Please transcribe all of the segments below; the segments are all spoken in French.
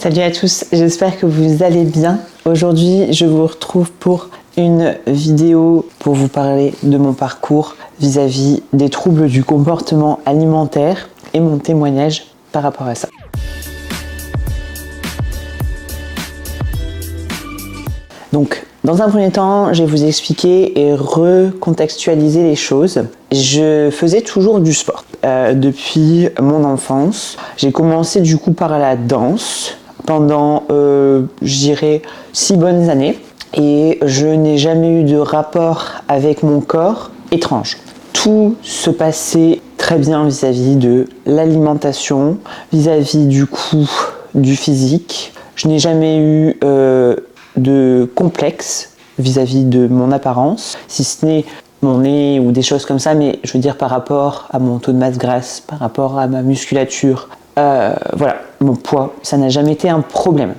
Salut à tous, j'espère que vous allez bien. Aujourd'hui, je vous retrouve pour une vidéo pour vous parler de mon parcours vis-à-vis des troubles du comportement alimentaire et mon témoignage par rapport à ça. Donc, dans un premier temps, je vais vous expliquer et recontextualiser les choses. Je faisais toujours du sport depuis mon enfance. J'ai commencé du coup par la danse pendant, je dirais, 6 bonnes années. Et je n'ai jamais eu de rapport avec mon corps étrange. Tout se passait très bien vis-à-vis de l'alimentation, vis-à-vis du coup du physique. Je n'ai jamais eu de complexe vis-à-vis de mon apparence, si ce n'est mon nez ou des choses comme ça, mais je veux dire par rapport à mon taux de masse grasse, par rapport à ma musculature, voilà, mon poids, ça n'a jamais été un problème.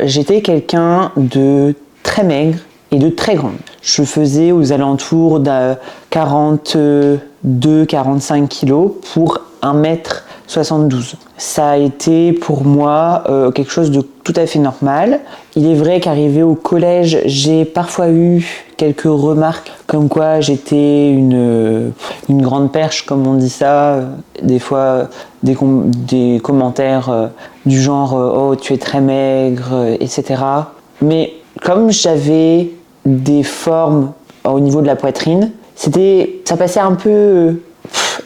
J'étais quelqu'un de très maigre et de très grande. Je faisais aux alentours de 42-45 kg pour 1m72. Ça a été pour moi quelque chose de tout à fait normal. Il est vrai qu'arrivé au collège, j'ai parfois eu quelques remarques comme quoi j'étais une grande perche, comme on dit ça. Des fois, des commentaires du genre « Oh, tu es très maigre », etc. Mais comme j'avais des formes au niveau de la poitrine, ça passait un peu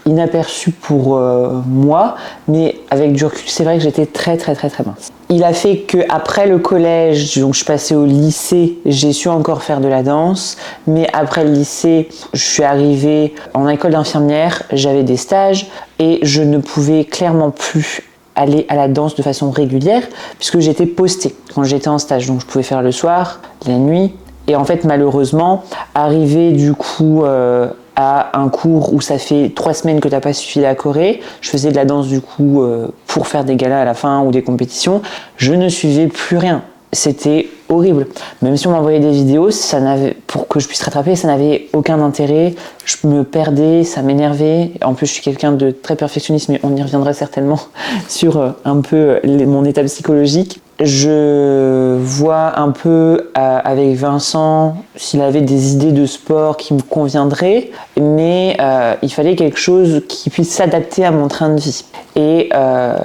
inaperçu pour moi, mais avec du recul, c'est vrai que j'étais très mince. Il a fait qu'après le collège, donc je passais au lycée, j'ai su encore faire de la danse, mais après le lycée, je suis arrivée en école d'infirmière, j'avais des stages et je ne pouvais clairement plus aller à la danse de façon régulière puisque j'étais postée quand j'étais en stage, donc je pouvais faire le soir, la nuit. Et en fait, malheureusement, arrivé du coup à un cours où ça fait 3 semaines que tu n'as pas suffi la choré, je faisais de la danse du coup pour faire des galas à la fin ou des compétitions, je ne suivais plus rien. C'était horrible. Même si on m'envoyait des vidéos, pour que je puisse rattraper, ça n'avait aucun intérêt. Je me perdais, ça m'énervait. En plus, je suis quelqu'un de très perfectionniste, mais on y reviendra certainement sur un peu mon état psychologique. Je vois un peu avec Vincent s'il avait des idées de sport qui me conviendraient, mais il fallait quelque chose qui puisse s'adapter à mon train de vie. Et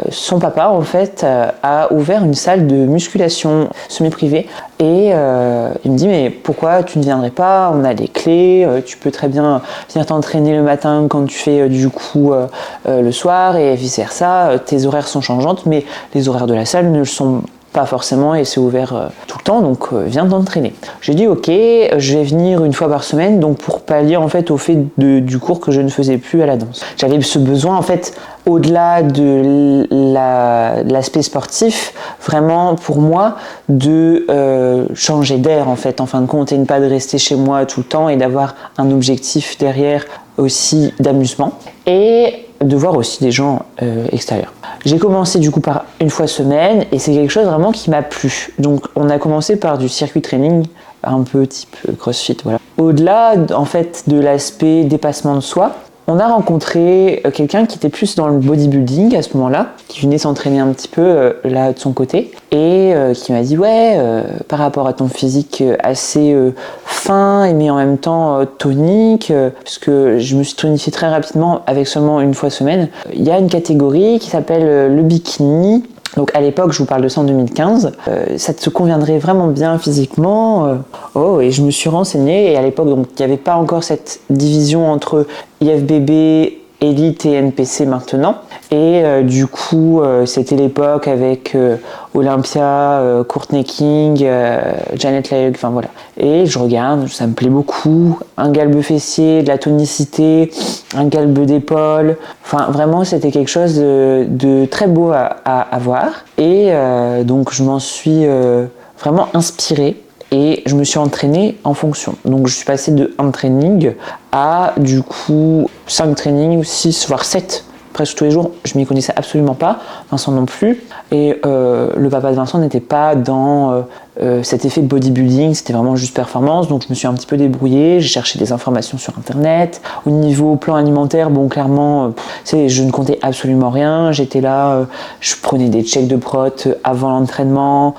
son papa, en fait, a ouvert une salle de musculation semi-privée. Et il me dit, mais pourquoi tu ne viendrais pas? On a les clés, tu peux très bien venir t'entraîner le matin quand tu fais du coup le soir et vice versa. Tes horaires sont changeantes, mais les horaires de la salle ne le sont pas forcément et c'est ouvert tout le temps, donc viens t'entraîner. J'ai dit ok, je vais venir une fois par semaine, donc pour pallier en fait au fait du cours que je ne faisais plus à la danse. J'avais ce besoin en fait, au-delà de l'aspect sportif, vraiment pour moi de changer d'air en fait, en fin de compte, et ne pas de rester chez moi tout le temps et d'avoir un objectif derrière aussi d'amusement et de voir aussi des gens extérieurs. J'ai commencé du coup par une fois semaine et c'est quelque chose vraiment qui m'a plu. Donc on a commencé par du circuit training, un peu type CrossFit, voilà. Au-delà en fait de l'aspect dépassement de soi, on a rencontré quelqu'un qui était plus dans le bodybuilding à ce moment-là, qui venait s'entraîner un petit peu là de son côté et qui m'a dit ouais, par rapport à ton physique assez fin mais en même temps tonique, parce que je me suis tonifiée très rapidement avec seulement une fois semaine. Il y a une catégorie qui s'appelle le bikini. Donc à l'époque, je vous parle de ça en 2015, ça te conviendrait vraiment bien physiquement. Et je me suis renseignée et à l'époque, donc il n'y avait pas encore cette division entre IFBB, Elite et NPC maintenant. Et du coup, c'était l'époque avec Olympia, Courtney King, Janet Leigh, enfin voilà. Et je regarde, ça me plaît beaucoup. Un galbe fessier, de la tonicité, un galbe d'épaule. Enfin, vraiment, c'était quelque chose de très beau à voir. Et donc, je m'en suis vraiment inspirée. Et je me suis entraînée en fonction. Donc je suis passée de 1 training à du coup 5 trainings, 6 voire 7 presque tous les jours. Je m'y connaissais absolument pas, Vincent non plus. Et le papa de Vincent n'était pas dans cet effet bodybuilding, c'était vraiment juste performance. Donc je me suis un petit peu débrouillée, j'ai cherché des informations sur internet. Au niveau plan alimentaire, bon clairement, je ne comptais absolument rien. J'étais là, je prenais des checks de prot avant l'entraînement,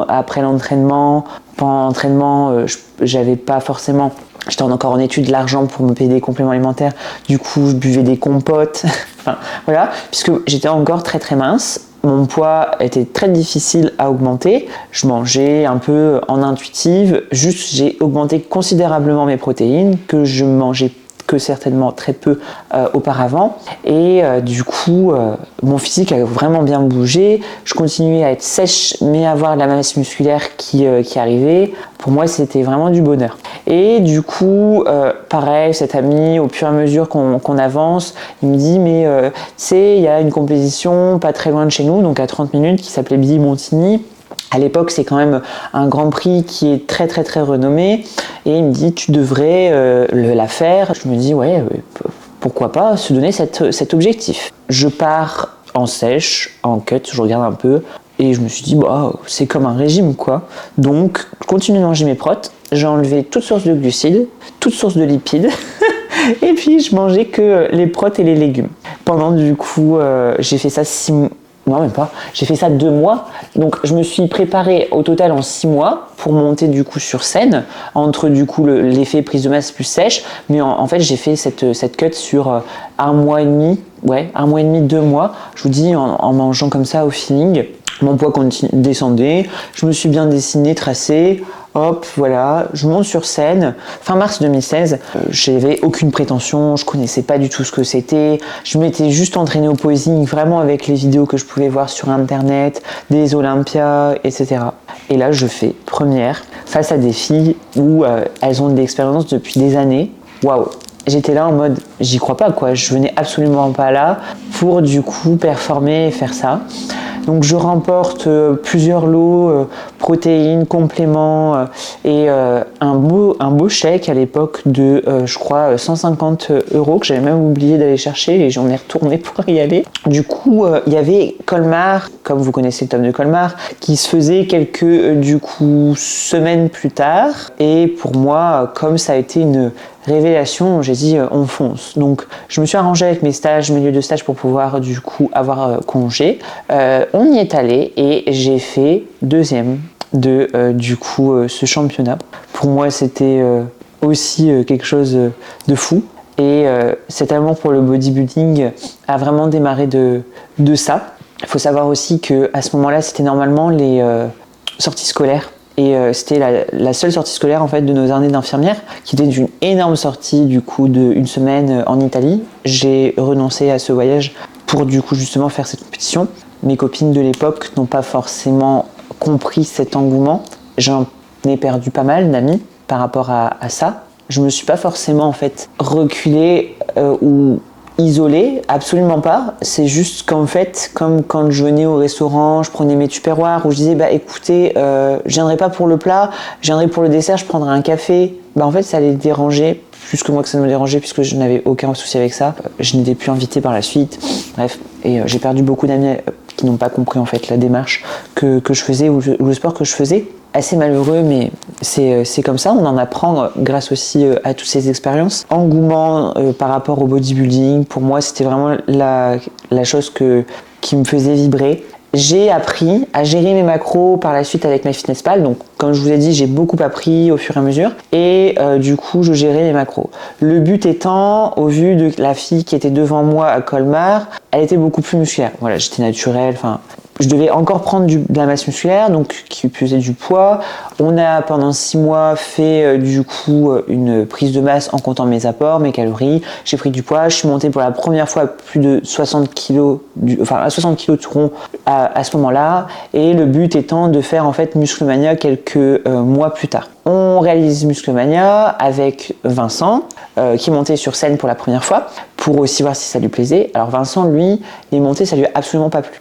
après l'entraînement. Pendant l'entraînement, j'avais pas forcément... J'étais encore en études, l'argent pour me payer des compléments alimentaires. Du coup, je buvais des compotes. Enfin, voilà, puisque j'étais encore très très mince. Mon poids était très difficile à augmenter. Je mangeais un peu en intuitive. Juste, j'ai augmenté considérablement mes protéines que je mangeais que certainement très peu auparavant. Et du coup, mon physique a vraiment bien bougé. Je continuais à être sèche, mais avoir de la masse musculaire qui arrivait. Pour moi, c'était vraiment du bonheur. Et du coup, pareil, cet ami, au fur et à mesure qu'on avance, il me dit, mais tu sais, il y a une compétition pas très loin de chez nous, donc à 30 minutes, qui s'appelait Billy Montigny. À l'époque, c'est quand même un grand prix qui est très très très renommé. Et il me dit, tu devrais la faire. Je me dis, ouais, pourquoi pas se donner cet objectif. Je pars en sèche, en cut, je regarde un peu. Et je me suis dit, bah, c'est comme un régime, quoi. Donc, je continue de manger mes protes. J'ai enlevé toute source de glucides, toute source de lipides. Et puis, je mangeais que les protes et les légumes. Pendant, du coup, j'ai fait ça 6 mois. Non, même pas. J'ai fait ça 2 mois. Donc, je me suis préparée au total en 6 mois pour monter du coup sur scène, entre du coup l'effet prise de masse plus sèche. Mais en fait, j'ai fait cette cut sur 1 mois et demi. Ouais, 1 mois et demi, 2 mois. Je vous dis, en mangeant comme ça au feeling. Mon poids descendait. Je me suis bien dessiné, tracé. Hop, voilà, je monte sur scène. Fin mars 2016, j'avais aucune prétention, je connaissais pas du tout ce que c'était. Je m'étais juste entraînée au posing, vraiment avec les vidéos que je pouvais voir sur internet, des Olympias, etc. Et là, je fais première face à des filles où elles ont de l'expérience depuis des années. Waouh! J'étais là en mode, j'y crois pas quoi, je venais absolument pas là pour du coup performer et faire ça. Donc je remporte plusieurs lots, protéines, compléments et un beau chèque à l'époque de, je crois, 150 € que j'avais même oublié d'aller chercher et j'en ai retourné pour y aller. Du coup, il y avait Colmar, comme vous connaissez le tome de Colmar, qui se faisait quelques du coup semaines plus tard. Et pour moi, comme ça a été une révélation, j'ai dit on fonce. Donc je me suis arrangée avec mes lieux de stage pour pouvoir du coup avoir congé. On y est allé et j'ai fait deuxième de du coup ce championnat. Pour moi c'était aussi quelque chose de fou. Et cet amour pour le bodybuilding a vraiment démarré de ça. Il faut savoir aussi qu'à ce moment-là, c'était normalement les sorties scolaires. Et c'était la seule sortie scolaire en fait de nos années d'infirmière, qui était d'une énorme sortie du coup d'1 semaine en Italie. J'ai renoncé à ce voyage pour du coup justement faire cette compétition. Mes copines de l'époque n'ont pas forcément compris cet engouement. J'en ai perdu pas mal d'amis par rapport à ça. Je me suis pas forcément en fait reculée ou isolée, absolument pas. C'est juste qu'en fait, comme quand je venais au restaurant, je prenais mes tupperwares où je disais bah écoutez, je viendrai pas pour le plat, je viendrai pour le dessert, je prendrai un café. Bah en fait, ça les dérangeait plus que moi que ça me dérangeait puisque je n'avais aucun souci avec ça. Je n'étais plus invitée par la suite. Bref, et j'ai perdu beaucoup d'amis qui n'ont pas compris en fait la démarche que je faisais ou le sport que je faisais. Assez malheureux, mais c'est comme ça, on en apprend grâce aussi à toutes ces expériences. Engouement par rapport au bodybuilding, pour moi c'était vraiment la chose qui me faisait vibrer. J'ai appris à gérer mes macros par la suite avec MyFitnessPal, donc comme je vous ai dit, j'ai beaucoup appris au fur et à mesure et du coup je gérais mes macros. Le but étant, au vu de la fille qui était devant moi à Colmar, elle était beaucoup plus musculaire. Voilà, j'étais naturelle, enfin... Je devais encore prendre de la masse musculaire, donc qui pesait du poids. On a pendant 6 mois fait du coup une prise de masse en comptant mes apports, mes calories. J'ai pris du poids, je suis montée pour la première fois à plus de 60 kg, à 60 kg de rond à ce moment-là. Et le but étant de faire en fait Musclemania quelques mois plus tard. On réalise Musclemania avec Vincent, qui est monté sur scène pour la première fois, pour aussi voir si ça lui plaisait. Alors Vincent, lui, il est monté, ça lui a absolument pas plu.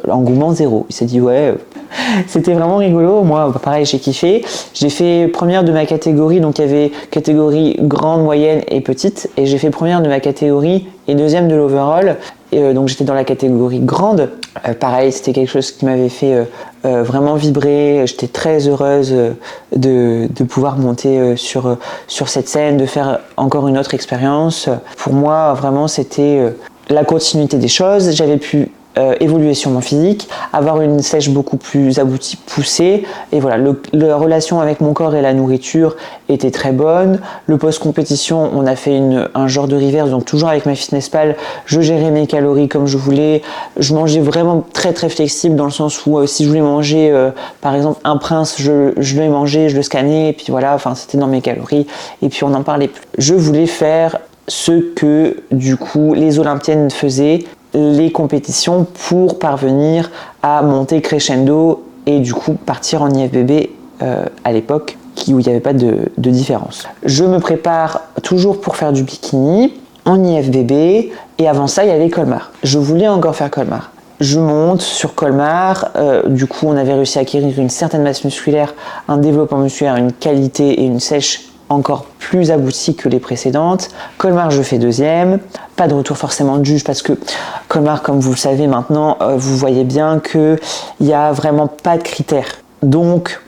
L'engouement zéro. Il s'est dit ouais, c'était vraiment rigolo. Moi, pareil, j'ai kiffé. J'ai fait première de ma catégorie, donc il y avait catégorie grande, moyenne et petite. Et j'ai fait première de ma catégorie et deuxième de l'overall. donc j'étais dans la catégorie grande. Pareil, c'était quelque chose qui m'avait fait vraiment vibrer. J'étais très heureuse de pouvoir monter sur cette scène, de faire encore une autre expérience. Pour moi, vraiment, c'était la continuité des choses. J'avais pu évoluer sur mon physique, avoir une sèche beaucoup plus aboutie, poussée, et voilà, la relation avec mon corps et la nourriture était très bonne. Le post-compétition, on a fait un genre de reverse, donc toujours avec MyFitnessPal, je gérais mes calories comme je voulais, je mangeais vraiment très très flexible dans le sens où si je voulais manger par exemple un prince, je le mangeais, je le scannais, et puis voilà, enfin c'était dans mes calories, et puis on n'en parlait plus. Je voulais faire ce que du coup les Olympiennes faisaient, les compétitions, pour parvenir à monter crescendo et du coup partir en IFBB à l'époque où il n'y avait pas de différence. Je me prépare toujours pour faire du bikini en IFBB et avant ça il y avait Colmar. Je voulais encore faire Colmar. Je monte sur Colmar, du coup on avait réussi à acquérir une certaine masse musculaire, un développement musculaire, une qualité et une sèche encore plus aboutie que les précédentes. Colmar, je fais deuxième. Pas de retour forcément de juge parce que Colmar, comme vous le savez maintenant, vous voyez bien qu'il n'y a vraiment pas de critères. Donc,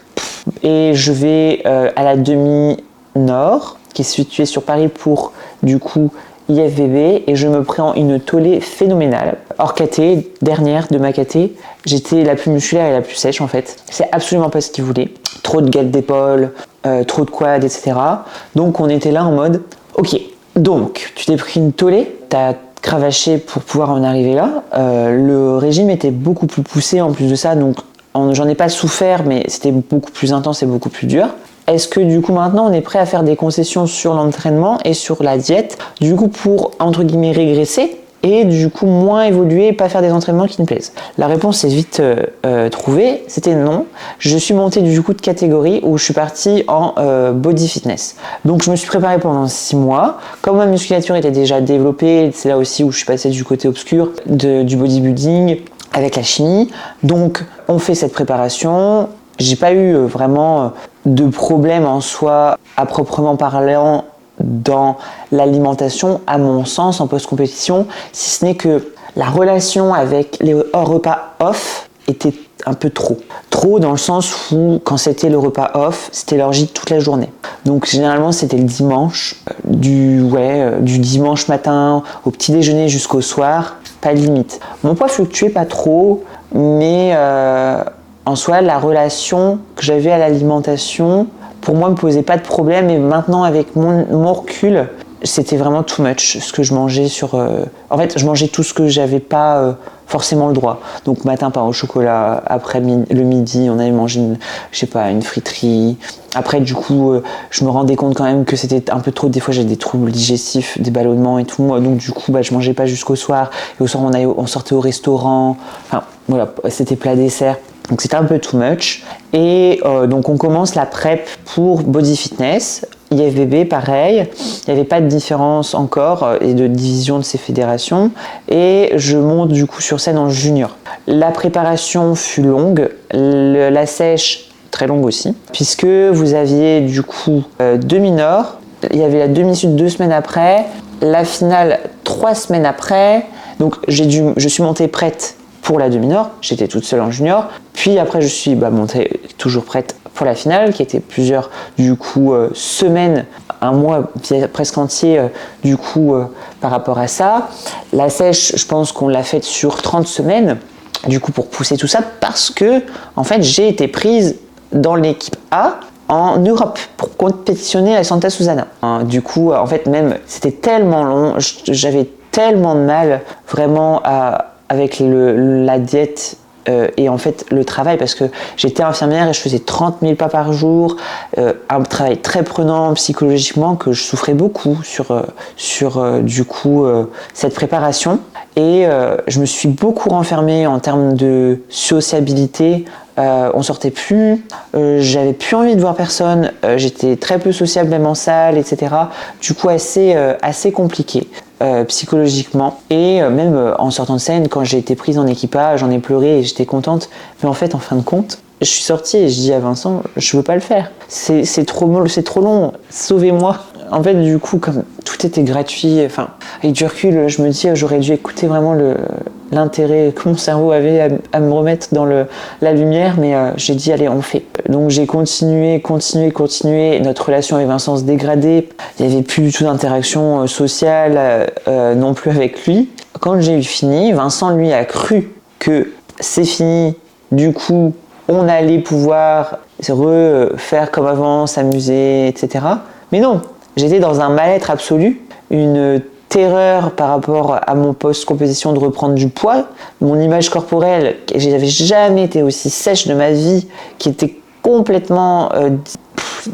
et je vais à la demi-nord, qui est située sur Paris pour, du coup, IFBB, et je me prends une tollée phénoménale. Hors caté, dernière de ma caté, j'étais la plus musculaire et la plus sèche en fait. C'est absolument pas ce qu'ils voulaient. Trop de galettes d'épaule, trop de quad, etc. Donc on était là en mode, ok, donc tu t'es pris une tollée, t'as cravaché pour pouvoir en arriver là. Le régime était beaucoup plus poussé en plus de ça, donc j'en ai pas souffert, mais c'était beaucoup plus intense et beaucoup plus dur. Est-ce que du coup maintenant on est prêt à faire des concessions sur l'entraînement et sur la diète, du coup pour entre guillemets régresser et du coup moins évoluer et pas faire des entraînements qui me plaisent? La réponse est vite trouvée, c'était non. Je suis montée du coup de catégorie où je suis partie en body fitness. Donc je me suis préparée pendant 6 mois. Comme ma musculature était déjà développée, c'est là aussi où je suis passée du côté obscur du bodybuilding avec la chimie. Donc on fait cette préparation. J'ai pas eu vraiment de problème en soi à proprement parlant dans l'alimentation, à mon sens, en post-compétition, si ce n'est que la relation avec les repas off était un peu trop. Trop dans le sens où, quand c'était le repas off, c'était l'orgie toute la journée. Donc généralement, c'était le dimanche, du dimanche matin au petit déjeuner jusqu'au soir, pas de limite. Mon poids fluctuait pas trop, mais en soi, la relation que j'avais à l'alimentation, pour moi, me posait pas de problème. Et maintenant, avec mon recul, c'était vraiment too much ce que je mangeais En fait, je mangeais tout ce que j'avais pas forcément le droit. Donc, matin, pain au chocolat. Après, le midi, on avait mangé une friterie. Après, du coup, je me rendais compte quand même que c'était un peu trop. Des fois, j'avais des troubles digestifs, des ballonnements et tout. Donc, du coup, je mangeais pas jusqu'au soir. Et au soir, on sortait au restaurant. Enfin, voilà, c'était plat dessert. Donc c'était un peu too much. Et donc on commence la prep pour body fitness. IFBB, pareil. Il n'y avait pas de différence encore et de division de ces fédérations. Et je monte du coup sur scène en junior. La préparation fut longue. La sèche, très longue aussi. Puisque vous aviez du coup demi-nord. Il y avait la demi-sud 2 semaines après. La finale 3 semaines après. Donc je suis montée prête pour la demi-nord, j'étais toute seule en junior, puis après je suis montée toujours prête pour la finale, qui était plusieurs semaines, un mois presque entier par rapport à ça. La sèche, je pense qu'on l'a faite sur 30 semaines, du coup pour pousser tout ça, parce que en fait j'ai été prise dans l'équipe A en Europe pour compétitionner à Santa Susana. Du coup, en fait même, c'était tellement long, j'avais tellement de mal vraiment avec la diète et en fait le travail, parce que j'étais infirmière et je faisais 30 000 pas par jour, un travail très prenant psychologiquement, que je souffrais beaucoup sur cette préparation, et je me suis beaucoup renfermée en termes de sociabilité. On sortait plus, j'avais plus envie de voir personne, j'étais très peu sociable même en salle, etc. Du coup assez compliqué psychologiquement, et même en sortant de scène, quand j'ai été prise en équipage, j'en ai pleuré et j'étais contente, mais en fait en fin de compte je suis sortie et je dis à Vincent, je veux pas le faire, c'est trop long, sauvez-moi. En fait du coup, comme tout tout était gratuit. Enfin, avec du recul, je me dis j'aurais dû écouter vraiment l'intérêt que mon cerveau avait à me remettre dans la lumière, mais j'ai dit allez, on fait. Donc j'ai continué. Notre relation avec Vincent se dégradait. Il n'y avait plus du tout d'interaction sociale non plus avec lui. Quand j'ai eu fini, Vincent lui a cru que c'est fini. Du coup, on allait pouvoir refaire comme avant, s'amuser, etc. Mais non, j'étais dans un mal-être absolu, une terreur par rapport à mon post-compétition de reprendre du poids. Mon image corporelle, je n'avais jamais été aussi sèche de ma vie, qui était complètement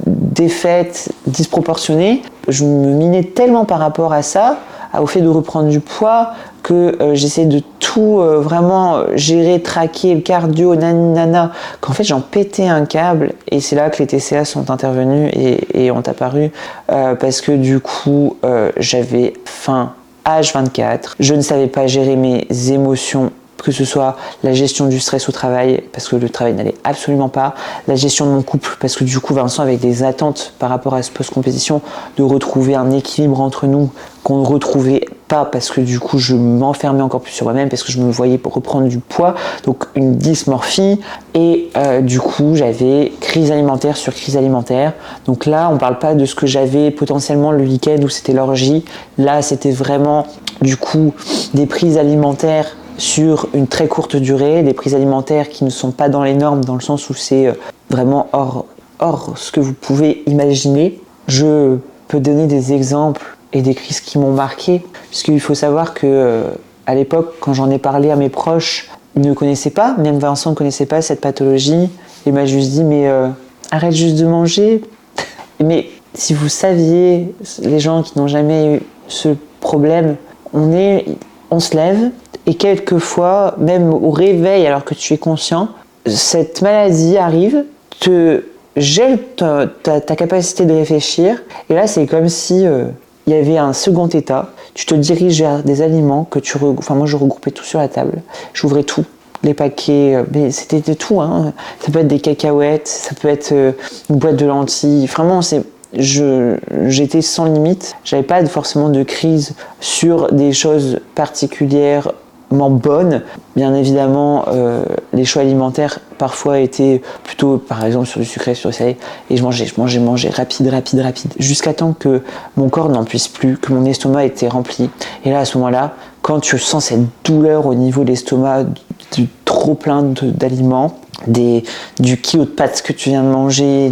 défaite, disproportionnée. Je me minais tellement par rapport à ça, au fait de reprendre du poids, que j'essaie de tout vraiment gérer, traquer, le cardio, nana, qu'en fait j'en pétais un câble. Et c'est là que les TCA sont intervenus et ont apparu parce que du coup j'avais faim H24, je ne savais pas gérer mes émotions, que ce soit la gestion du stress au travail, parce que le travail n'allait absolument pas, la gestion de mon couple, parce que du coup Vincent avait des attentes par rapport à ce post-compétition, de retrouver un équilibre entre nous qu'on ne retrouvait pas, parce que du coup je m'enfermais encore plus sur moi-même, parce que je me voyais reprendre du poids, donc une dysmorphie, et du coup j'avais crise alimentaire sur crise alimentaire. Donc là on parle pas de ce que j'avais potentiellement le week-end où c'était l'orgie, là c'était vraiment du coup des prises alimentaires sur une très courte durée, des prises alimentaires qui ne sont pas dans les normes, dans le sens où c'est vraiment hors ce que vous pouvez imaginer. Je peux donner des exemples et des crises qui m'ont marqué, puisqu'il faut savoir que à l'époque, quand j'en ai parlé à mes proches, ils ne connaissaient pas, même Vincent ne connaissait pas cette pathologie. Il m'a juste dit mais arrête juste de manger. Mais si vous saviez, les gens qui n'ont jamais eu ce problème, on se lève, et quelquefois, même au réveil, alors que tu es conscient, cette maladie arrive, te gèle ta capacité de réfléchir. Et là, c'est comme si il y avait un second état. Tu te diriges vers des aliments que moi, je regroupais tout sur la table. J'ouvrais tout. Les paquets, mais c'était de tout. Hein. Ça peut être des cacahuètes, ça peut être une boîte de lentilles. Vraiment, j'étais sans limite. J'avais pas forcément de crise sur des choses particulières bonnes. Bien évidemment, les choix alimentaires parfois étaient plutôt, par exemple, sur du sucré, sur du salé, et je mangeais rapide, jusqu'à temps que mon corps n'en puisse plus, que mon estomac était rempli. Et là, à ce moment-là, quand tu sens cette douleur au niveau de l'estomac, du trop plein d'aliments, du kilo de pâtes que tu viens de manger,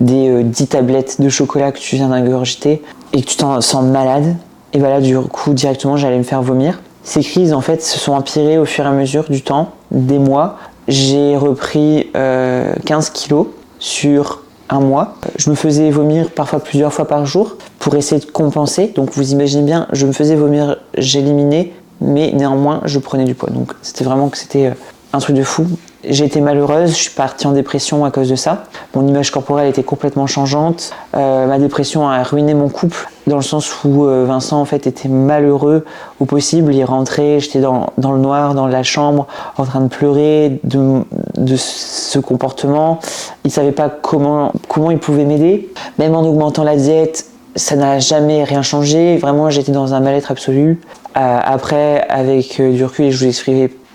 des 10 tablettes de chocolat que tu viens d'ingurgiter, et que tu t'en sens malade, et voilà, du coup, directement, j'allais me faire vomir. Ces crises, en fait, se sont empirées au fur et à mesure du temps, des mois. J'ai repris 15 kilos sur un mois. Je me faisais vomir parfois plusieurs fois par jour pour essayer de compenser. Donc vous imaginez bien, je me faisais vomir, j'éliminais, mais néanmoins, je prenais du poids. Donc c'était un truc de fou. J'ai été malheureuse, je suis partie en dépression à cause de ça. Mon image corporelle était complètement changeante. Ma dépression a ruiné mon couple, dans le sens où Vincent en fait était malheureux au possible. Il rentrait, j'étais dans le noir, dans la chambre, en train de pleurer de ce comportement. Il savait pas comment il pouvait m'aider. Même en augmentant la diète, ça n'a jamais rien changé. Vraiment, j'étais dans un mal-être absolu. Après, avec du recul, et je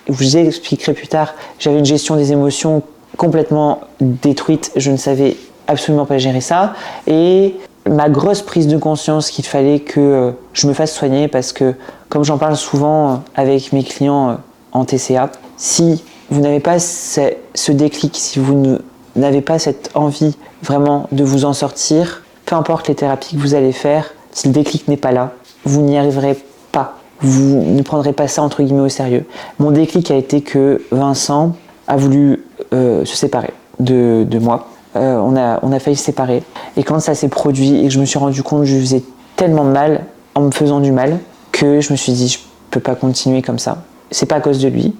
vous expliquerai plus tard, j'avais une gestion des émotions complètement détruite, je ne savais absolument pas gérer ça, et ma grosse prise de conscience qu'il fallait que je me fasse soigner, parce que comme j'en parle souvent avec mes clients en TCA, si vous n'avez pas ce déclic, si vous n'avez pas cette envie vraiment de vous en sortir, peu importe les thérapies que vous allez faire, si le déclic n'est pas là, vous n'y arriverez pas. Vous ne prendrez pas ça entre guillemets au sérieux. Mon déclic a été que Vincent a voulu se séparer de moi. On a failli se séparer. Et quand ça s'est produit et que je me suis rendu compte que je faisais tellement mal en me faisant du mal, que je me suis dit je peux pas continuer comme ça. C'est pas à cause de lui.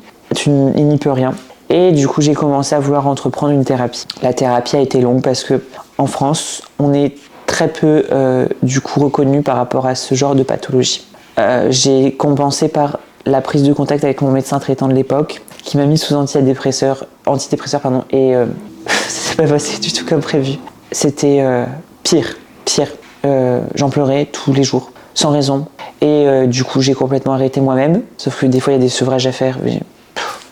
Il n'y peut rien. Et du coup j'ai commencé à vouloir entreprendre une thérapie. La thérapie a été longue parce que en France on est très peu du coup reconnu par rapport à ce genre de pathologie. J'ai compensé par la prise de contact avec mon médecin traitant de l'époque, qui m'a mis sous antidépresseur, et ça s'est pas passé du tout comme prévu. C'était pire. J'en pleurais tous les jours. sans raison. Et du coup, j'ai complètement arrêté moi-même. Sauf que des fois, il y a des sevrages à faire.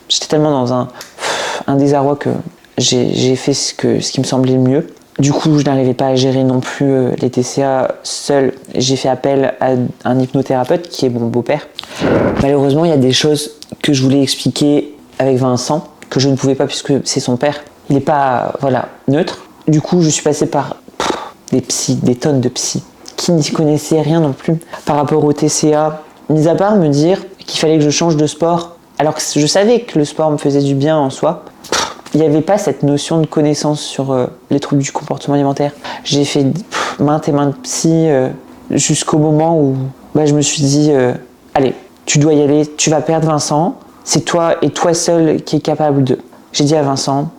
J'étais tellement dans un désarroi que j'ai fait ce qui me semblait le mieux. Du coup, je n'arrivais pas à gérer non plus les TCA seule. J'ai fait appel à un hypnothérapeute qui est mon beau-père. Malheureusement, il y a des choses que je voulais expliquer avec Vincent que je ne pouvais pas puisque c'est son père. Il n'est pas neutre. Du coup, je suis passée par des psys, des tonnes de psys qui n'y connaissaient rien non plus par rapport au TCA. Mis à part me dire qu'il fallait que je change de sport, alors que je savais que le sport me faisait du bien en soi. Il n'y avait pas cette notion de connaissance sur les troubles du comportement alimentaire. J'ai fait maintes et maintes psy jusqu'au moment où je me suis dit allez, tu dois y aller, tu vas perdre Vincent, c'est toi et toi seul qui est capable de. J'ai dit à Vincent,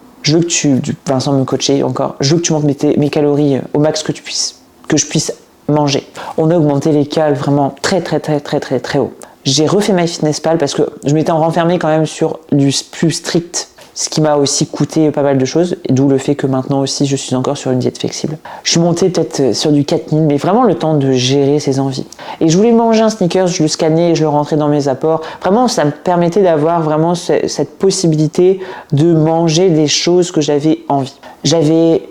Vincent me coachait encore, je veux que tu montes mes calories au max que je puisse manger. On a augmenté les cales vraiment très très très très très très haut. J'ai refait MyFitnessPal parce que je m'étais renfermée quand même sur du plus strict, ce qui m'a aussi coûté pas mal de choses, d'où le fait que maintenant aussi je suis encore sur une diète flexible. Je suis montée peut-être sur du 4000, mais vraiment le temps de gérer ses envies. Et je voulais manger un sneakers, je le scannais et je le rentrais dans mes apports. Vraiment, ça me permettait d'avoir vraiment cette possibilité de manger des choses que j'avais envie. J'avais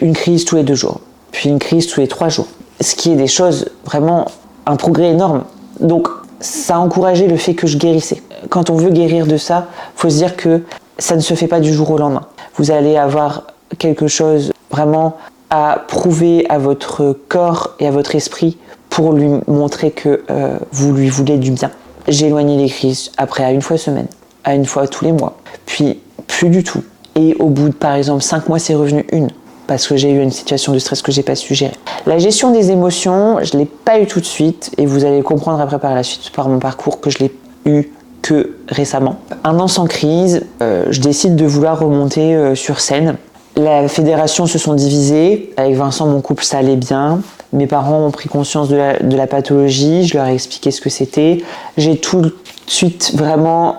une crise tous les 2 jours, puis une crise tous les 3 jours. Ce qui est des choses vraiment, un progrès énorme. Donc, ça a encouragé le fait que je guérissais. Quand on veut guérir de ça, il faut se dire que ça ne se fait pas du jour au lendemain. Vous allez avoir quelque chose vraiment à prouver à votre corps et à votre esprit pour lui montrer que vous lui voulez du bien. J'ai éloigné les crises après à 1 fois semaine, à 1 fois tous les mois, puis plus du tout. Et au bout de par exemple 5 mois, c'est revenu 1. Parce que j'ai eu une situation de stress que j'ai pas su gérer. La gestion des émotions, je l'ai pas eu tout de suite et vous allez comprendre après par la suite par mon parcours que je l'ai eu que récemment. 1 an sans crise, je décide de vouloir remonter sur scène. La fédération se sont divisées. Avec Vincent, mon couple, ça allait bien. Mes parents ont pris conscience de la pathologie. Je leur ai expliqué ce que c'était. J'ai tout de suite vraiment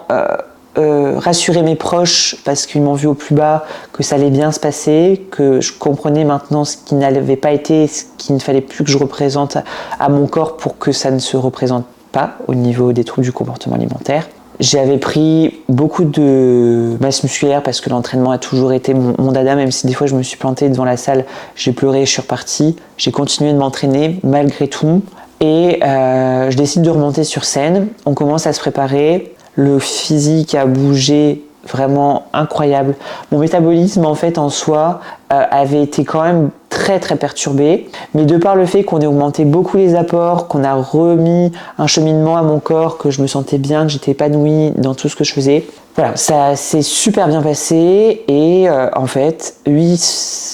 rassurer mes proches parce qu'ils m'ont vu au plus bas, que ça allait bien se passer, que je comprenais maintenant ce qui n'avait pas été, ce qu'il ne fallait plus que je représente à mon corps pour que ça ne se représente pas au niveau des troubles du comportement alimentaire. J'avais pris beaucoup de masse musculaire parce que l'entraînement a toujours été mon dada, même si des fois je me suis plantée devant la salle, j'ai pleuré, je suis repartie. J'ai continué de m'entraîner malgré tout et je décide de remonter sur scène. On commence à se préparer. Le physique a bougé vraiment incroyable. Mon métabolisme en fait en soi avait été quand même très très perturbé, mais de par le fait qu'on ait augmenté beaucoup les apports, qu'on a remis un cheminement à mon corps, que je me sentais bien, que j'étais épanouie dans tout ce que je faisais, voilà, ça s'est super bien passé et en fait 6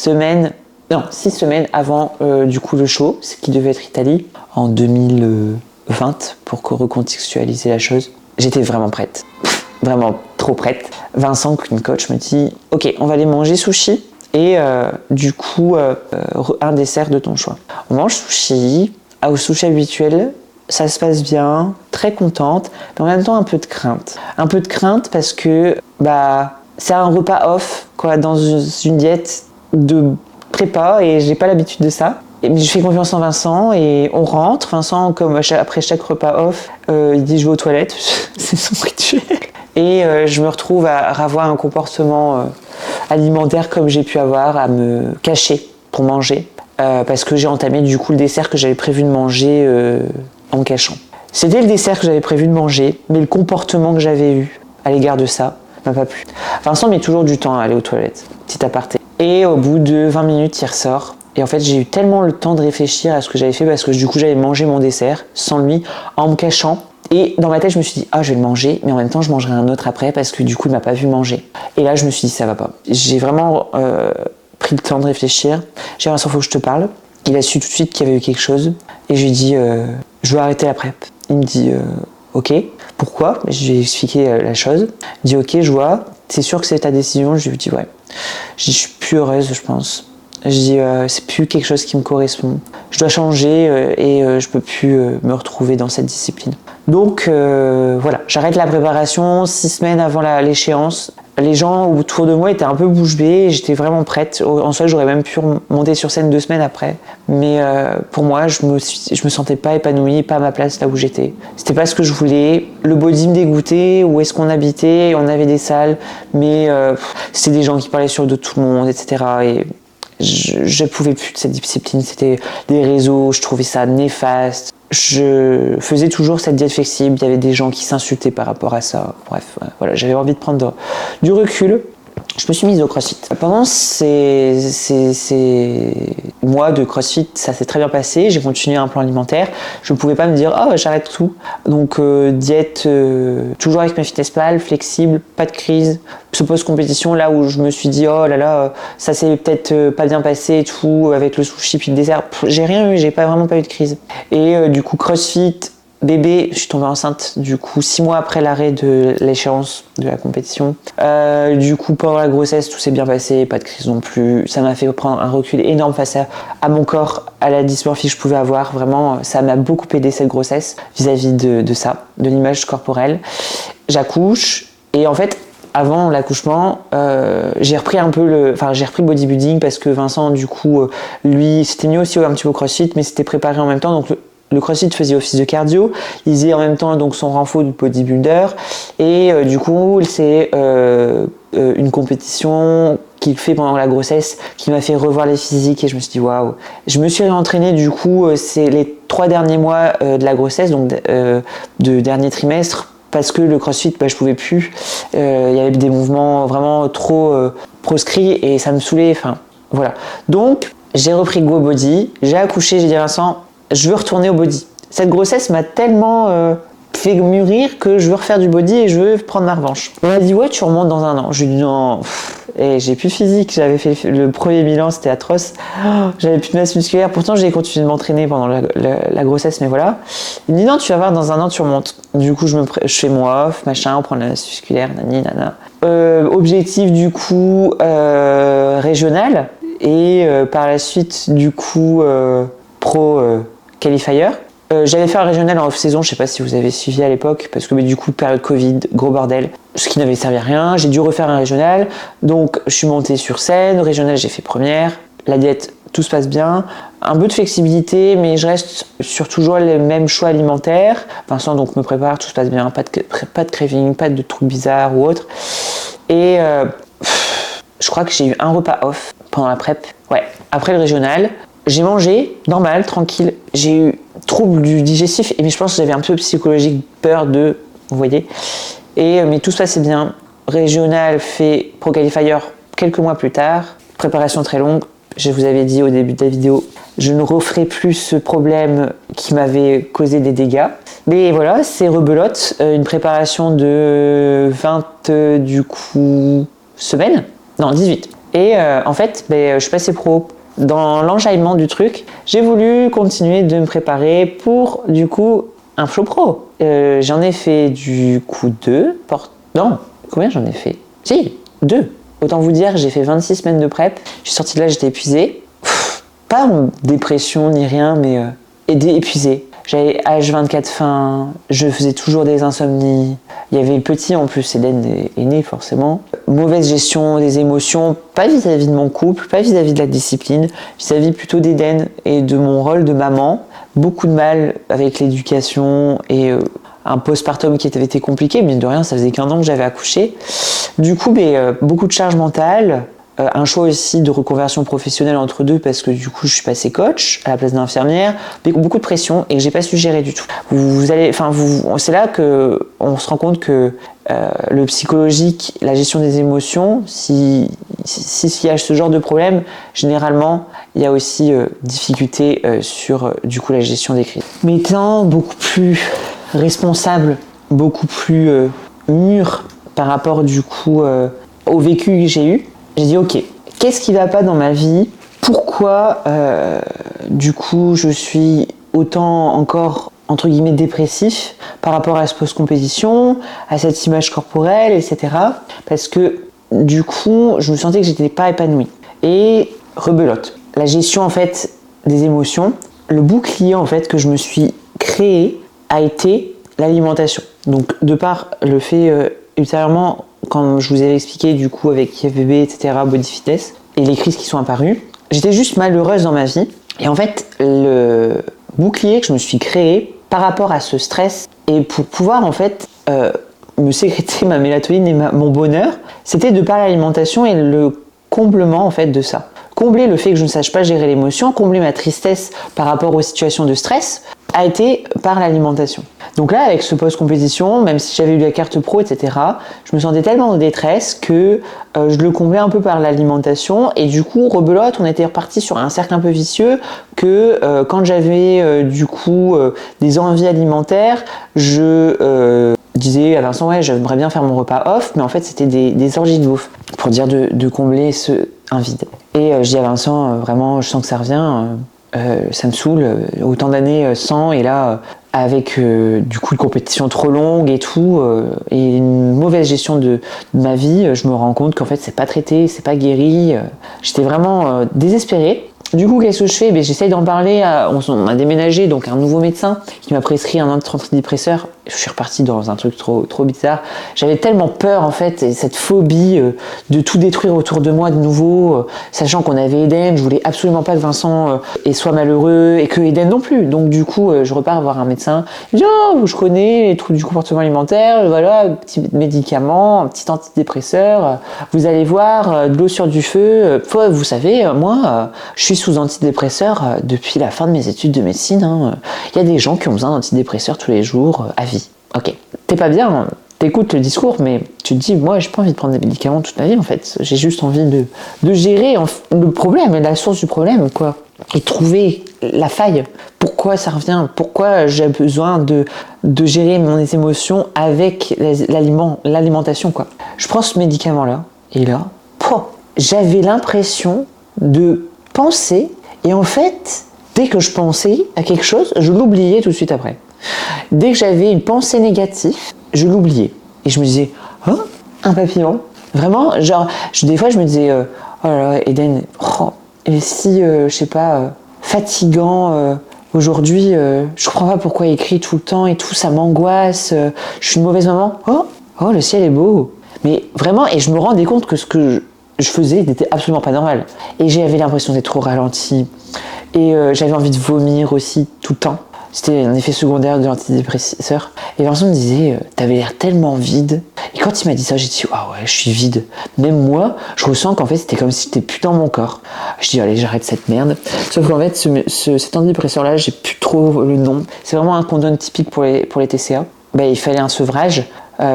semaines avant du coup le show, ce qui devait être Italie en 2020 pour recontextualiser la chose. J'étais vraiment prête, vraiment trop prête. Vincent, une coach, me dit « Ok, on va aller manger sushi et du coup, un dessert de ton choix. » On mange sushi, au sushi habituel, ça se passe bien, très contente, mais en même temps un peu de crainte. Un peu de crainte parce que c'est un repas off dans une diète de prépa et j'ai pas l'habitude de ça. Et je fais confiance en Vincent et on rentre. Vincent, comme après chaque repas off, il dit je vais aux toilettes, c'est son rituel. Et je me retrouve à avoir un comportement alimentaire comme j'ai pu avoir, à me cacher pour manger, parce que j'ai entamé du coup le dessert que j'avais prévu de manger en me cachant. C'était le dessert que j'avais prévu de manger, mais le comportement que j'avais eu à l'égard de ça m'a pas plu. Vincent met toujours du temps à aller aux toilettes, petit aparté. Et au bout de 20 minutes, il ressort. Et en fait, j'ai eu tellement le temps de réfléchir à ce que j'avais fait parce que du coup, j'avais mangé mon dessert sans lui, en me cachant. Et dans ma tête, je me suis dit, je vais le manger, mais en même temps, je mangerai un autre après parce que du coup, il m'a pas vu manger. Et là, je me suis dit, ça va pas. J'ai vraiment pris le temps de réfléchir. J'ai dit, Vincent, faut que je te parle. Il a su tout de suite qu'il y avait eu quelque chose. Et je lui ai dit, je veux arrêter la PrEP. Il me dit, ok, pourquoi? Je lui ai expliqué la chose. Il dit, ok, je vois. C'est sûr que c'est ta décision? Je lui ai dit, ouais. Je dis, je suis plus heureuse, je pense. Je dis, c'est plus quelque chose qui me correspond. Je dois changer et je peux plus me retrouver dans cette discipline. Donc voilà, j'arrête la préparation 6 semaines avant l'échéance. Les gens autour de moi étaient un peu bouche bée et j'étais vraiment prête. En soi, j'aurais même pu monter sur scène 2 semaines après. Mais pour moi, je me sentais pas épanouie, pas à ma place là où j'étais. C'était pas ce que je voulais. Le body me dégoûtait. Où est-ce qu'on habitait? On avait des salles, mais c'était des gens qui parlaient sur le dos de tout le monde, etc. Et je pouvais plus de cette discipline. C'était des réseaux, je trouvais ça néfaste. Je faisais toujours cette diète flexible, il y avait des gens qui s'insultaient par rapport à ça. Bref, voilà, j'avais envie de prendre du recul. Je me suis mise au CrossFit. Pendant ces mois de CrossFit, ça s'est très bien passé. J'ai continué un plan alimentaire. Je ne pouvais pas me dire « Oh, j'arrête tout ». Donc, diète toujours avec MyFitnessPal, flexible, pas de crise. Ce post-compétition, là où je me suis dit « Oh là là, ça s'est peut-être pas bien passé et tout, avec le sushi puis le dessert ». J'ai rien eu, j'ai vraiment pas eu de crise. Et du coup, CrossFit, bébé, je suis tombée enceinte du coup 6 mois après l'arrêt de l'échéance de la compétition. Du coup pendant la grossesse tout s'est bien passé, pas de crise non plus. Ça m'a fait prendre un recul énorme face à mon corps, à la dysmorphie que je pouvais avoir. Vraiment, ça m'a beaucoup aidé cette grossesse vis-à-vis de ça, de l'image corporelle. J'accouche et en fait avant l'accouchement, j'ai repris le bodybuilding parce que Vincent du coup lui s'était mis aussi un petit peu au CrossFit mais s'était préparé en même temps, donc le CrossFit faisait office de cardio, il faisait en même temps donc son renfort de bodybuilder et du coup c'est une compétition qu'il fait pendant la grossesse qui m'a fait revoir les physiques et je me suis dit waouh. Je me suis réentraînée du coup c'est les 3 derniers mois de la grossesse, donc de dernier trimestre, parce que le CrossFit je pouvais plus, il y avait des mouvements vraiment trop proscrits et ça me saoulait, enfin voilà. Donc j'ai repris Go Body, j'ai accouché, j'ai dit à Vincent je veux retourner au body. Cette grossesse m'a tellement fait mûrir que je veux refaire du body et je veux prendre ma revanche. On m'a dit ouais tu remontes dans 1 an. Je lui ai dit non, et j'ai plus de physique, j'avais fait le premier bilan, c'était atroce. J'avais plus de masse musculaire, pourtant j'ai continué de m'entraîner pendant la grossesse, mais voilà. Il me dit non tu vas voir dans 1 an tu remontes. Du coup je fais mon off, machin, on prend la masse musculaire, nani nana. Objectif du coup régional et par la suite du coup pro qualifier. J'avais fait un régional en off-saison, je sais pas si vous avez suivi à l'époque, parce que du coup, période Covid, gros bordel, ce qui n'avait servi à rien. J'ai dû refaire un régional, donc je suis montée sur scène. Au régional, j'ai fait première. La diète, tout se passe bien. Un peu de flexibilité, mais je reste sur toujours les mêmes choix alimentaires. Vincent donc me prépare, tout se passe bien, pas de craving, pas de trucs bizarres ou autres. Et je crois que j'ai eu un repas off pendant la prep. Ouais, après le régional. J'ai mangé, normal, tranquille. J'ai eu trouble du digestif, mais je pense que j'avais un peu psychologique, peur de, vous voyez. Mais tout se passait bien. Régional fait pro qualifier quelques mois plus tard. Préparation très longue. Je vous avais dit au début de la vidéo, je ne referai plus ce problème qui m'avait causé des dégâts. Mais voilà, c'est rebelote. Une préparation de 20 du coup semaines. Non, 18. Et en fait, je suis passée pro. Dans l'enjaillement du truc, j'ai voulu continuer de me préparer pour du coup un flow pro. J'en ai fait du coup 2. Non, combien j'en ai fait? Si, 2. Autant vous dire, j'ai fait 26 semaines de prep. Je suis sortie de là, j'étais épuisée. Pas en dépression ni rien, mais épuisée. J'avais H24 faim, je faisais toujours des insomnies. Il y avait le petit, en plus, Eden est né forcément. Mauvaise gestion des émotions, pas vis-à-vis de mon couple, pas vis-à-vis de la discipline, vis-à-vis plutôt d'Eden et de mon rôle de maman. Beaucoup de mal avec l'éducation et un postpartum qui avait été compliqué, mais de rien, ça faisait qu'1 an que j'avais accouché. Du coup, beaucoup de charge mentale. Un choix aussi de reconversion professionnelle entre deux parce que du coup je suis passée coach à la place d'infirmière, beaucoup de pression et que j'ai pas su gérer du tout. C'est là que on se rend compte que le psychologique, la gestion des émotions, s'il y a ce genre de problème, généralement il y a aussi difficulté sur du coup la gestion des crises. M'étant beaucoup plus responsable, beaucoup plus mûr par rapport du coup au vécu que j'ai eu. J'ai dit ok, qu'est-ce qui va pas dans ma vie? Pourquoi du coup je suis autant encore entre guillemets dépressif par rapport à ce post-compétition, à cette image corporelle, etc. Parce que du coup je me sentais que j'étais pas épanouie. Et rebelote. La gestion en fait des émotions, le bouclier en fait que je me suis créé a été l'alimentation. Donc de par le fait ultérieurement quand je vous avais expliqué du coup avec IFBB, etc., Body Fitness, et les crises qui sont apparues, j'étais juste malheureuse dans ma vie. Et en fait, le bouclier que je me suis créé par rapport à ce stress et pour pouvoir en fait me sécréter ma mélatonine et mon bonheur, c'était de par l'alimentation et le comblement en fait de ça. Combler le fait que je ne sache pas gérer l'émotion, combler ma tristesse par rapport aux situations de stress, a été par l'alimentation. Donc là, avec ce post-compétition, même si j'avais eu la carte pro, etc., je me sentais tellement en détresse que je le comblais un peu par l'alimentation. Et du coup, rebelote, on était reparti sur un cercle un peu vicieux que quand j'avais du coup des envies alimentaires, je disais à Vincent, ouais, j'aimerais bien faire mon repas off, mais en fait, c'était des orgies de bouffe pour dire de combler un vide. Et je dis à Vincent, vraiment, je sens que ça revient. Ça me saoule, autant d'années sans, et là avec du coup une compétition trop longue et tout, et une mauvaise gestion de ma vie, je me rends compte qu'en fait c'est pas traité, c'est pas guéri, j'étais vraiment désespérée. Du coup, qu'est-ce que je fais? J'essaye d'en parler, on a déménagé, donc un nouveau médecin qui m'a prescrit un antidépresseur. Je suis reparti dans un truc trop bizarre. J'avais tellement peur en fait, et cette phobie de tout détruire autour de moi de nouveau, sachant qu'on avait Eden, je voulais absolument pas que Vincent soit malheureux et que Eden non plus. Donc du coup, je repars voir un médecin. Il me dit oh, je connais les troubles du comportement alimentaire, voilà, un petit médicament, un petit antidépresseur. Vous allez voir, de l'eau sur du feu. Vous savez, moi, je suis sous antidépresseur depuis la fin de mes études de médecine. Il y a des gens qui ont besoin d'antidépresseurs tous les jours à vie. Ok, t'es pas bien, t'écoutes le discours, mais tu te dis, moi j'ai pas envie de prendre des médicaments toute ma vie en fait. J'ai juste envie de gérer le problème, la source du problème, quoi. Et trouver la faille. Pourquoi ça revient? Pourquoi j'ai besoin de gérer mes émotions avec l'alimentation, quoi. Je prends ce médicament-là, et là, j'avais l'impression de penser, et en fait, dès que je pensais à quelque chose, je l'oubliais tout de suite après. Dès que j'avais une pensée négative, je l'oubliais. Et je me disais, oh, un papillon. Vraiment, genre, des fois je me disais, oh là là, Eden, et si, je sais pas, fatigant, aujourd'hui, je comprends pas pourquoi il écrit tout le temps et tout, ça m'angoisse, je suis une mauvaise maman. Oh, le ciel est beau. Mais vraiment, et je me rendais compte que ce que je faisais n'était absolument pas normal. Et j'avais l'impression d'être trop ralenti. Et j'avais envie de vomir aussi tout le temps. C'était un effet secondaire de l'antidépresseur. Et Vincent me disait, t'avais l'air tellement vide. Et quand il m'a dit ça, j'ai dit, ah ouais, je suis vide. Même moi, je ressens qu'en fait, c'était comme si j'étais plus dans mon corps. Je dis, allez, j'arrête cette merde. Sauf qu'en fait, cet antidépresseur-là, j'ai plus trop le nom. C'est vraiment un condom typique pour les TCA. Il fallait un sevrage.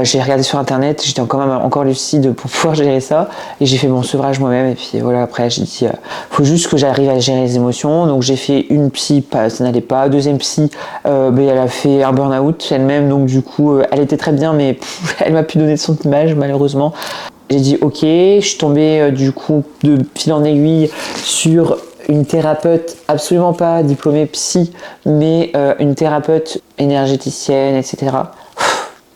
J'ai regardé sur internet, j'étais encore lucide pour pouvoir gérer ça, et j'ai fait mon sevrage moi-même. Et puis voilà, après j'ai dit faut juste que j'arrive à gérer les émotions. Donc j'ai fait une psy, ça n'allait pas. Deuxième psy, elle a fait un burn-out elle-même, donc du coup elle était très bien, mais elle m'a plus donné de son image malheureusement. J'ai dit ok, je suis tombée du coup de fil en aiguille sur une thérapeute absolument pas diplômée psy, mais une thérapeute énergéticienne, etc.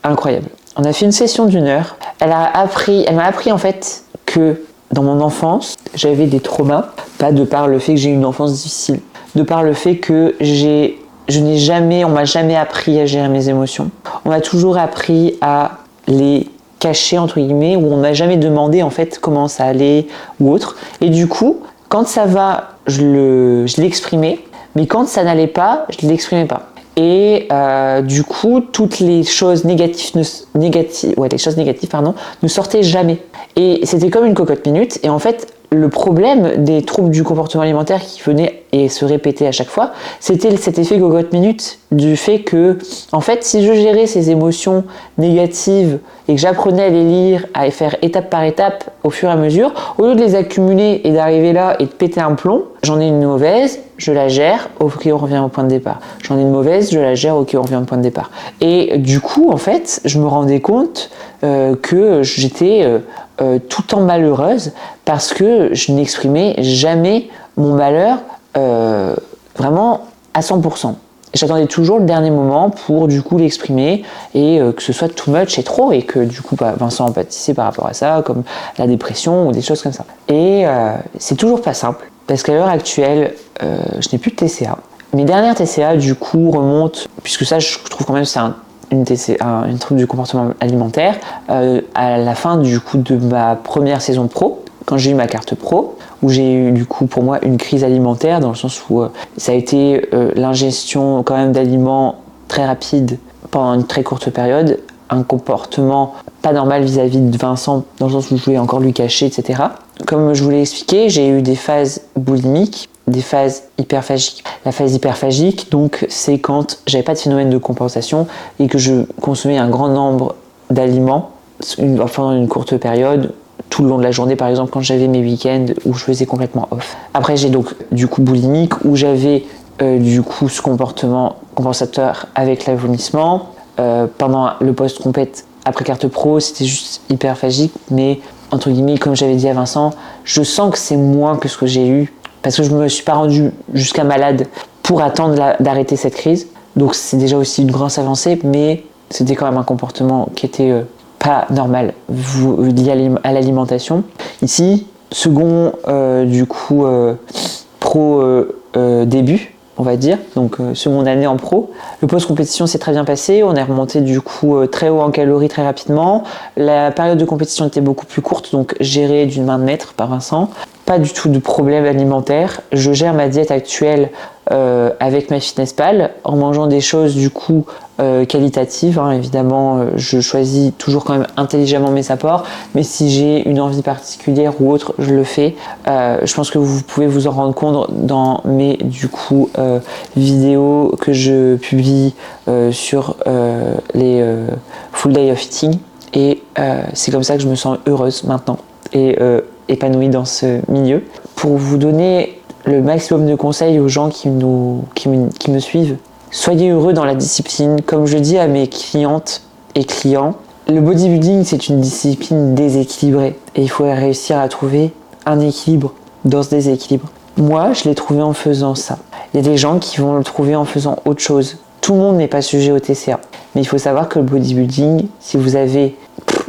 Incroyable. On a fait une session d'1 heure. Elle m'a appris en fait que dans mon enfance, j'avais des traumas, pas de par le fait que j'ai eu une enfance difficile, de par le fait que on m'a jamais appris à gérer mes émotions. On m'a toujours appris à les cacher entre guillemets, ou on m'a jamais demandé en fait comment ça allait ou autre. Et du coup, quand ça va, je l'exprimais, mais quand ça n'allait pas, je ne l'exprimais pas. Et du coup, toutes les choses négatives ne sortaient jamais. Et c'était comme une cocotte minute. Et en fait, le problème des troubles du comportement alimentaire qui venaient et se répétaient à chaque fois, c'était cet effet cocotte minute du fait que, en fait, si je gérais ces émotions négatives et que j'apprenais à les lire, à les faire étape par étape au fur et à mesure, au lieu de les accumuler et d'arriver là et de péter un plomb, j'en ai une mauvaise, je la gère, ok, on revient au point de départ. J'en ai une mauvaise, je la gère, ok, on revient au point de départ. Et du coup, en fait, je me rendais compte que j'étais tout le temps malheureuse parce que je n'exprimais jamais mon malheur vraiment à 100%. J'attendais toujours le dernier moment pour du coup l'exprimer et que ce soit too much et trop, et que du coup Vincent empathisait par rapport à ça, comme la dépression ou des choses comme ça. Et c'est toujours pas simple parce qu'à l'heure actuelle, je n'ai plus de TCA. Mes dernières TCA du coup remontent, puisque ça je trouve quand même c'est un une trouble du comportement alimentaire à la fin du coup de ma première saison pro, quand j'ai eu ma carte pro, où j'ai eu du coup pour moi une crise alimentaire dans le sens où ça a été l'ingestion quand même d'aliments très rapide pendant une très courte période, un comportement pas normal vis-à-vis de Vincent dans le sens où je voulais encore lui cacher, etc. Comme je vous l'ai expliqué, j'ai eu des phases boulimiques, des phases hyperphagiques. La phase hyperphagique, donc, c'est quand j'avais pas de phénomène de compensation et que je consommais un grand nombre d'aliments pendant une courte période, tout le long de la journée, par exemple, quand j'avais mes week-ends où je faisais complètement off. Après, j'ai donc du coup boulimique où j'avais du coup ce comportement compensateur avec le vomissement. Pendant le post-compète, après carte pro, c'était juste hyperphagique, mais entre guillemets, comme j'avais dit à Vincent, je sens que c'est moins que ce que j'ai eu parce que je me suis pas rendue jusqu'à malade pour attendre d'arrêter cette crise. Donc c'est déjà aussi une grosse avancée, mais c'était quand même un comportement qui était pas normal lié à l'alimentation. Ici, second du coup pro début, on va dire, donc seconde année en pro. Le post-compétition s'est très bien passé, on est remonté du coup très haut en calories très rapidement. La période de compétition était beaucoup plus courte, donc gérée d'une main de maître par Vincent. Pas du tout de problème alimentaire. Je gère ma diète actuelle avec MyFitnessPal en mangeant des choses du coup qualitatives. Évidemment, je choisis toujours quand même intelligemment mes apports, mais si j'ai une envie particulière ou autre, je le fais. Je pense que vous pouvez vous en rendre compte dans mes du coup vidéos que je publie sur les Full Day of Eating, et c'est comme ça que je me sens heureuse maintenant et épanouie dans ce milieu. Pour vous donner le maximum de conseils aux gens qui me suivent, soyez heureux dans la discipline. Comme je dis à mes clientes et clients, le bodybuilding c'est une discipline déséquilibrée et il faut réussir à trouver un équilibre dans ce déséquilibre. Moi, je l'ai trouvé en faisant ça. Il y a des gens qui vont le trouver en faisant autre chose. Tout le monde n'est pas sujet au TCA. Mais il faut savoir que le bodybuilding, si vous avez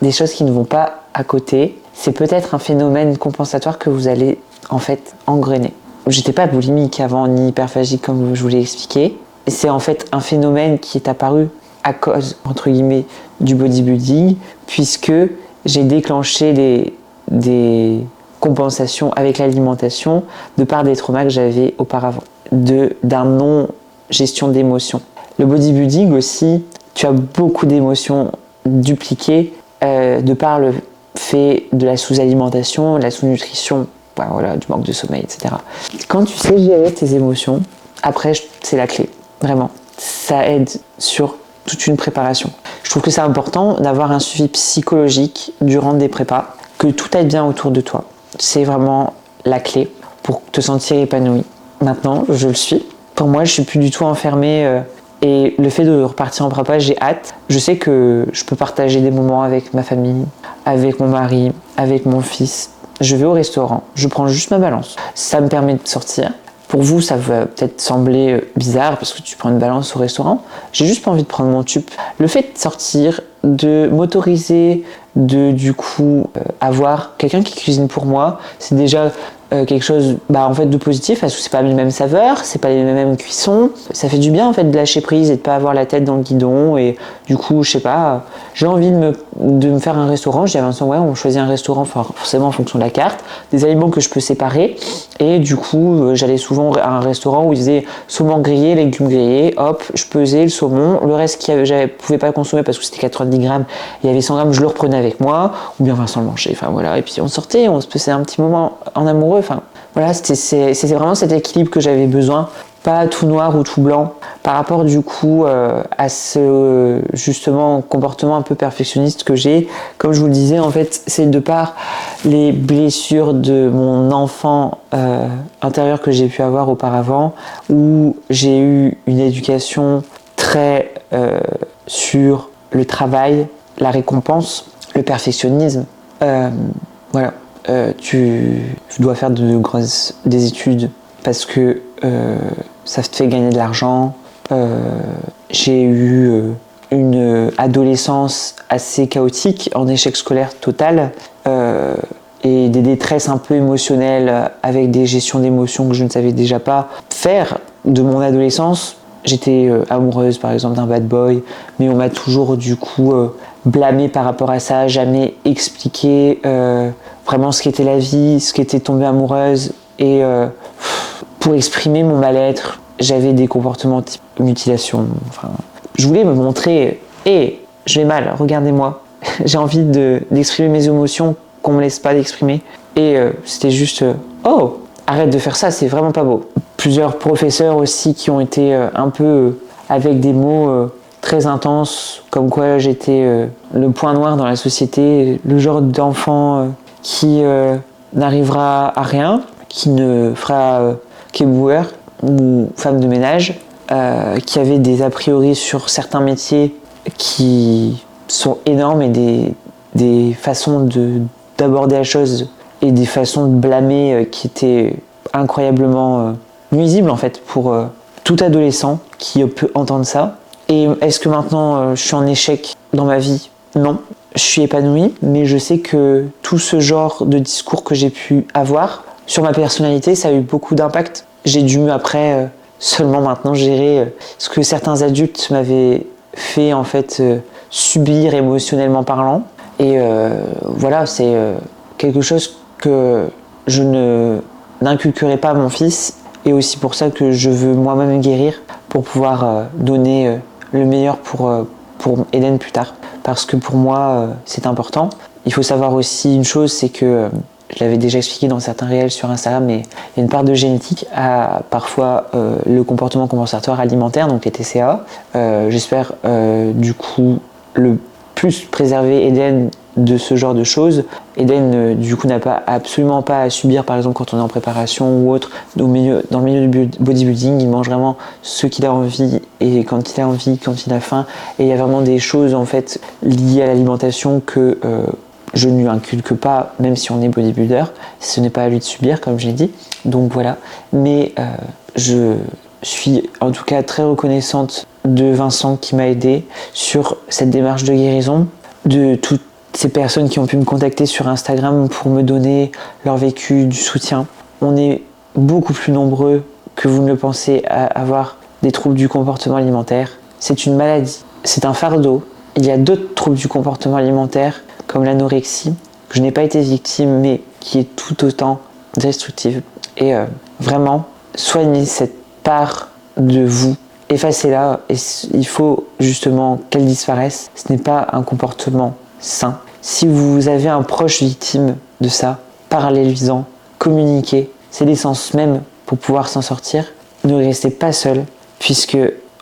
des choses qui ne vont pas à côté, c'est peut-être un phénomène compensatoire que vous allez en fait engrainer. J'étais pas boulimique avant ni hyperphagique comme je vous l'ai expliqué. C'est en fait un phénomène qui est apparu à cause, entre guillemets, du bodybuilding, puisque j'ai déclenché des compensations avec l'alimentation de par des traumas que j'avais auparavant, d'un non-gestion d'émotions. Le bodybuilding aussi, tu as beaucoup d'émotions dupliquées de par le fait de la sous-alimentation, la sous-nutrition, du manque de sommeil, etc. Quand tu sais gérer tes émotions, après, c'est la clé, vraiment. Ça aide sur toute une préparation. Je trouve que c'est important d'avoir un suivi psychologique durant des prépas, que tout aille bien autour de toi. C'est vraiment la clé pour te sentir épanoui. Maintenant, je le suis. Pour moi, je suis plus du tout enfermée et le fait de repartir en prépa, j'ai hâte. Je sais que je peux partager des moments avec ma famille, avec mon mari, avec mon fils. Je vais au restaurant, je prends juste ma balance. Ça me permet de sortir. Pour vous, ça va peut-être sembler bizarre parce que tu prends une balance au restaurant. J'ai juste pas envie de prendre mon tube. Le fait de sortir, de m'autoriser, de du coup avoir quelqu'un qui cuisine pour moi, c'est déjà quelque chose en fait de positif parce que c'est pas les mêmes saveurs, c'est pas les mêmes cuissons. Ça fait du bien en fait de lâcher prise et de pas avoir la tête dans le guidon. Et du coup, je sais pas, j'ai envie de me faire un restaurant. Je dis à Vincent, ouais, on choisit un restaurant forcément en fonction de la carte, des aliments que je peux séparer. Et du coup, j'allais souvent à un restaurant où ils faisaient saumon grillé, légumes grillés, hop, je pesais le saumon, le reste je pouvais pas consommer parce que c'était 90 grammes, il y avait 100 grammes, je le reprenais avec moi, ou bien Vincent le mangeait, enfin voilà, et puis on sortait, on se passait un petit moment en amoureux, enfin voilà, c'était vraiment cet équilibre que j'avais besoin, pas tout noir ou tout blanc, par rapport du coup à ce justement comportement un peu perfectionniste que j'ai. Comme je vous le disais, en fait, c'est de par les blessures de mon enfant intérieur que j'ai pu avoir auparavant, où j'ai eu une éducation très sur le travail, la récompense, le perfectionnisme. Voilà, tu dois faire des études parce que ça te fait gagner de l'argent. J'ai eu une adolescence assez chaotique, en échec scolaire total, et des détresses un peu émotionnelles avec des gestions d'émotions que je ne savais déjà pas faire de mon adolescence. j'étais amoureuse par exemple d'un bad boy, mais on m'a toujours du coup blâmé par rapport à ça, jamais expliqué vraiment ce qu'était la vie, ce qu'était tomber amoureuse. Et pour exprimer mon mal-être, j'avais des comportements type mutilation. Enfin, je voulais me montrer, hé, je vais mal, regardez-moi. J'ai envie d'exprimer mes émotions qu'on me laisse pas d'exprimer. Et c'était juste, oh, arrête de faire ça, c'est vraiment pas beau. Plusieurs professeurs aussi qui ont été un peu avec des mots très intenses, comme quoi j'étais le point noir dans la société, le genre d'enfant qui n'arrivera à rien, qui ne fera qu'éboueur ou femme de ménage, qui avait des a priori sur certains métiers qui sont énormes et des façons d'aborder la chose et des façons de blâmer qui étaient incroyablement nuisibles en fait pour tout adolescent qui peut entendre ça. Et est-ce que maintenant je suis en échec dans ma vie? Non. Je suis épanouie, mais je sais que tout ce genre de discours que j'ai pu avoir sur ma personnalité, ça a eu beaucoup d'impact. J'ai dû après seulement maintenant gérer ce que certains adultes m'avaient fait en fait subir émotionnellement parlant. Et voilà, c'est quelque chose que je n'inculquerai pas à mon fils, et aussi pour ça que je veux moi-même guérir pour pouvoir donner le meilleur pour Eden plus tard. Parce que pour moi, c'est important. Il faut savoir aussi une chose, c'est que je l'avais déjà expliqué dans certains réels sur Instagram, mais il y a une part de génétique à parfois le comportement compensatoire alimentaire, donc les TCA. J'espère du coup le plus préserver Eden de ce genre de choses. Eden du coup n'a pas absolument pas à subir, par exemple quand on est en préparation ou autre, dans le milieu du bodybuilding, il mange vraiment ce qu'il a envie et quand il a envie, quand il a faim, et il y a vraiment des choses en fait liées à l'alimentation que je ne lui inculque pas, même si on est bodybuilder. Ce n'est pas à lui de subir, comme j'ai dit. Donc voilà. Mais je suis en tout cas très reconnaissante de Vincent qui m'a aidé sur cette démarche de guérison, de toutes ces personnes qui ont pu me contacter sur Instagram pour me donner leur vécu, du soutien. On est beaucoup plus nombreux que vous ne le pensez à avoir des troubles du comportement alimentaire. C'est une maladie, c'est un fardeau. Il y a d'autres troubles du comportement alimentaire comme l'anorexie, que je n'ai pas été victime, mais qui est tout autant destructive. Et vraiment, soignez cette part de vous, effacez-la, et il faut justement qu'elle disparaisse. Ce n'est pas un comportement sain. Si vous avez un proche victime de ça, parlez-lui-en, communiquez. C'est l'essence même pour pouvoir s'en sortir. Ne restez pas seul, puisque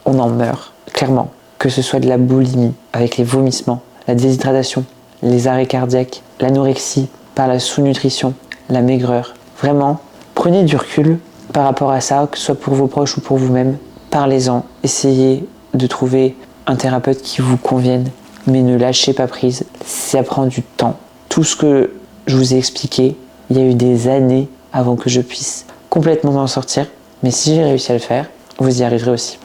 on en meurt, clairement. Que ce soit de la boulimie, avec les vomissements, la déshydratation, les arrêts cardiaques, l'anorexie, par la sous-nutrition, la maigreur. Vraiment, prenez du recul par rapport à ça, que ce soit pour vos proches ou pour vous-même. Parlez-en, essayez de trouver un thérapeute qui vous convienne, mais ne lâchez pas prise. Ça prend du temps. Tout ce que je vous ai expliqué, il y a eu des années avant que je puisse complètement m'en sortir. Mais si j'ai réussi à le faire, vous y arriverez aussi.